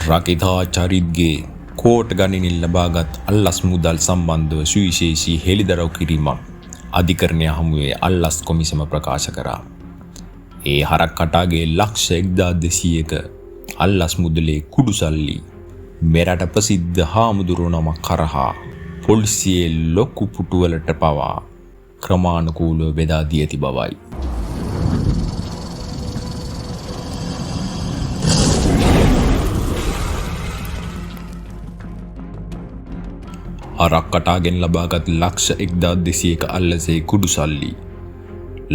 රකිතා චරිත්ගේ coat ගණනින් ලබාගත් අල්ලස් මුදල් සම්බන්ධව සුවිශේෂී හෙළිදරව් කිරීමක් අධිකරණය හමුවේ අල්ලස් කොමිසම ප්‍රකාශ කරා. ඒ හරක් කටාගේ ලක්ෂ 1200ක අල්ලස් මුදලේ කුඩු සල්ලි මෙරට ප්‍රසිද්ධ හාමුදුරුවෝ නමක් කරහා පොලිසියේ ලොකු පුටුවලට පවා ක්‍රමානුකූලව බෙදා දී ඇති බවයි. හරක් කටාගෙන් ලබාගත් ලක්ෂ 1200ක අල්ලසේ කුඩු සල්ලි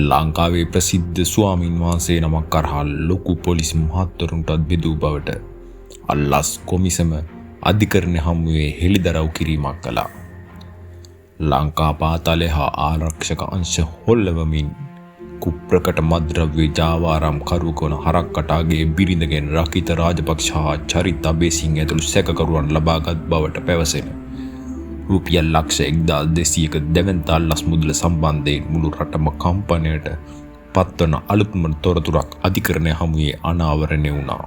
ලංකාවේ ප්‍රසිද්ධ ස්වාමීන් වහන්සේ නමක් කරහා ලොකු පොලිස් මහත්වරුන්ටත් බෙදූ බවට අල්ලස් කොමිසම අධිකරණ හමුවේ හෙළිදරව් කිරීමක් කළා. ලංකා පාතාලය හා ආරක්ෂක අංශ හොල්ලවමින් කුප්‍රකට මද්‍රව්‍ය ජාවාරම් කරුවක වන හරක් කටාගේ බිරිඳගෙන් රකිත රාජපක්ෂ හා චරිත අබේසිංහ ඇතුළු සැකකරුවන් ලබාගත් බවට පැවසෙන රුපියල් ලක්ෂ 1200ක දෙවන්ත අල්ලස් මුදල සම්බන්ධයෙන් මුළු රටම කම්පනයට පත්වන අලුත්ම තොරතුරක් අධිකරණය හමුවේ අනාවරණය වුණා.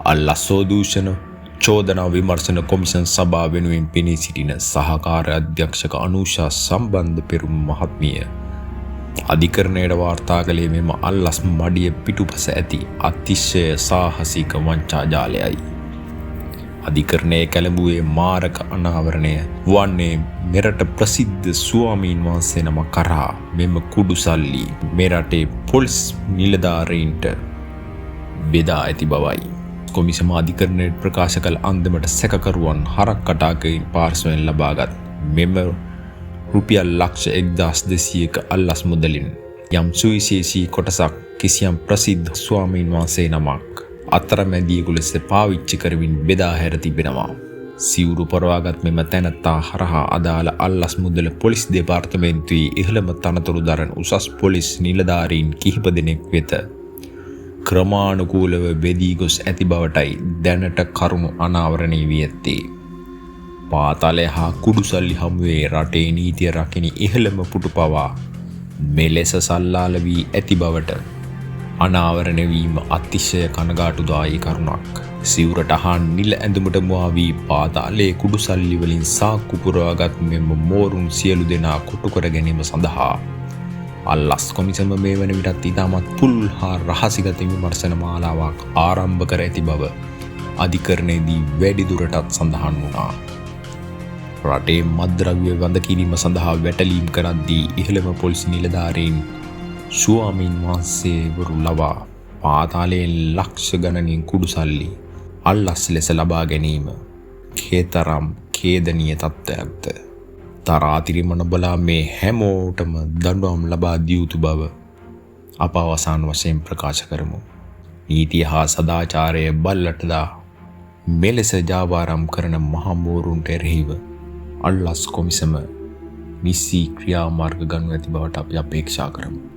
අල්ලස් සෝදූෂණ චෝදනා විමර්ශන කොමිෂන් සභාව වෙනුවෙන් පෙනී සිටින සහකාර අධ්‍යක්ෂක අනුෂා සම්බන්ධ පෙරුම් මහත්මිය අධිකරණයට වාර්තා කළේ මෙම අල්ලස් මඩිය පිටුපස ඇති අතිශය සාහසික වංචා ජාලයයි. අධිකරණයේ කැළඹුවේ මාරක අනාවරණය වන්නේ මෙරට ප්‍රසිද්ධ ස්වාමීන් වහන්සේ නම කරා මෙම කුඩු සල්ලි මෙරටේ පොලිස් නිලධාරීන්ට බෙදා ඇති බවයි. කොමිසම අධිකරණයට ප්‍රකාශ කළ අන්දමට සැකකරුවන් හරක් කටාකයින් පාර්ශ්වයෙන් ලබාගත් මෙම රුපියල් ලක්ෂ 1200ක අල්ලස් මුදලින් යම් සුවිශේෂී කොටසක් කිසියම් ප්‍රසිද්ධ ස්වාමීන් වහන්සේ නමක් අතරමැදියෙකු ලෙස පාවිච්චි කරමින් බෙදා හැර තිබෙනවා. සිවුරු පරවාගත් මෙම තැනැත්තා හරහා අදාළ අල්ලස් මුදල පොලිස් දෙපාර්තමේන්තුවේ ඉහළම තනතුරු දරන උසස් පොලිස් නිලධාරීන් කිහිප දෙනෙක් වෙත ක්‍රමානුකූලව බෙදී ගොස් ඇති බවටයි දැනට කරුණු අනාවරණය වී ඇත්තේ. පාතාලය හා කුඩු සල්ලි හමුවේ රටේ නීතිය රකින ඉහළම පුටු පවා මෙලෙස සල්ලාල වී ඇති බවට අනාවරණය වීම අතිශය කනගාටුදායී කරුණක්. සිවුරට හා නිල ඇඳුමට මුවා වී පාතාලයේ කුඩු සල්ලි වලින් සාක්කු පුරවාගත් මෙම මෝරුන් සියලු දෙනා කොටු කර ගැනීම සඳහා අල්ලස් කොමිසම මේ වන විටත් ඉතාමත් පුළුල් හා රහසිගත විමර්ශන මාලාවක් ආරම්භ කර ඇති බව අධිකරණයේදී වැඩිදුරටත් සඳහන් වුණා. රටේ මද්ද්‍රව්‍ය වඳ කිරීම සඳහා වැටලීම් කරද්දී ඉහළම පොලිස් නිලධාරීන් ස්වාමීන් වහන්සේවරු ලවා පාතාලයෙන් ලක්ෂ ගණනින් කුඩු සල්ලි අල්ලස් ලෙස ලබා ගැනීම කේතරම් ඛේදනීය තත්ත්වයක්ද. තරාතිරම නොබලා මේ හැමෝටම දඬුවම් ලබා දිය යුතු බව අප අවසාන වශයෙන් ප්‍රකාශ කරමු. නීතිය හා සදාචාරය බල්ලට දා මෙලෙස ජාවාරම් කරන මහමෝරුන්ට එරෙහිව අල්ලස් කොමිසම නිසි ක්‍රියාමාර්ග ගනු ඇති බවට අපි අපේක්ෂා කරමු.